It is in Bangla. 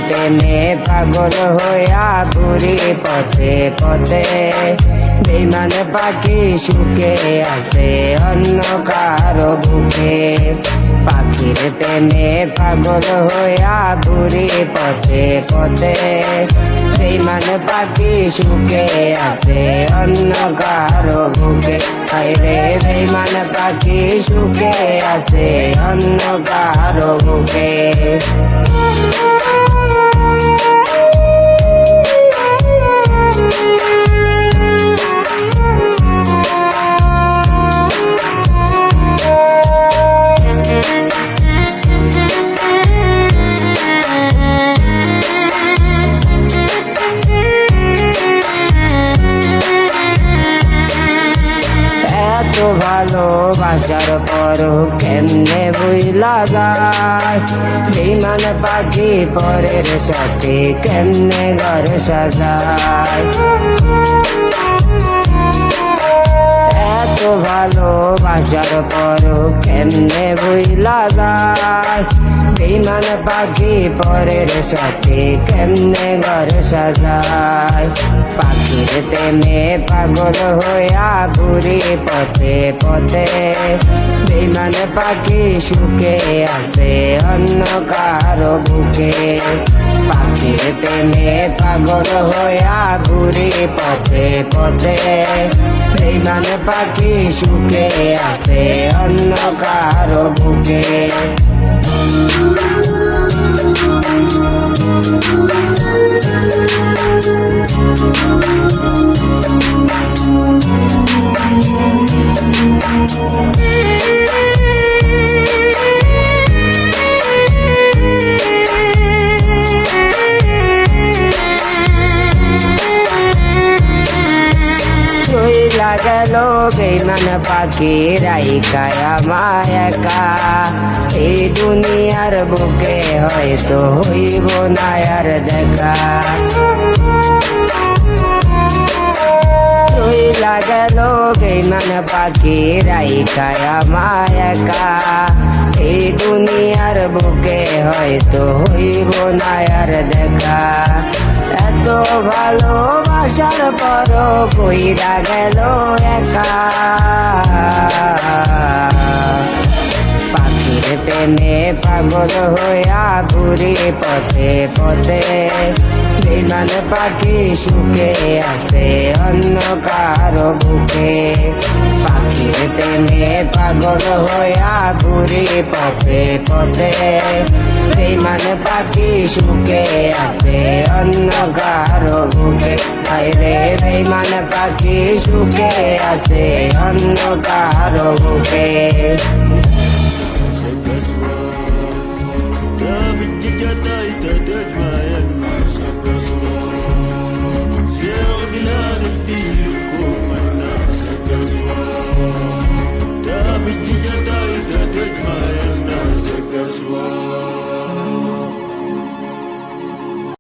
প্রেমে পাগল হইয়া ঘুরি পথে পথে, বেঈমান পাখি সুখে আছে অন্য কারো বুকে। পাখির প্রেমে পাগল হইয়া ঘুরি পথে পথে, বেঈমান পাখি সুখে আছে অন্য কারো বুকে। হায়রে বেঈমান পাখি সুখে আছে অন্য কারো বুকে। এত ভালোবাসার পরও কেমনে বুইলা যায়, বেঈমান পাখি পরের সাথে কেমনে ঘর সাজায়। এত ভালোবাসার পরও কেমনে বুইলা যায়, বেঈমান পাখি পরের সাথে কেমনে ঘর সাজায়। পাখির প্রেমে পাগল হইয়া ঘুরি পথে পথে, বেঈমান পাখি সুখে আছে অন্য কারো বুকে। পাখির প্রেমে পাগল হইয়া ঘুরি পথে পথে, বেঈমান পাখি সুখে আছে অন্য কারো বুকে। চইলা গেল বেঈমান পাখি রাইখা আমায় একা, এই দুনিয়ার বুকে হয়তো হইব না আর দেখা। চইলা গেল বেঈমান পাখি রাইখা আমায় একা, এই দুনিয়ার বুকে হয়তো হইব না আর দেখা। এত ভালোবাসার পরও কইরা গেল একা, পাখির প্রেমে পাগল হইয়া ঘুরি পথে পথে, বেঈমান পাখি সুখে আছে অন্য কারো বুকে। পাখির প্রেমে পাগল হইয়া ঘুরি পথে পথে, বেঈমান পাখি সুখে আছে অন্য কারো বুকে। হায়রে বেঈমান পাখি সুখে আছে অন্য কারো বুকে।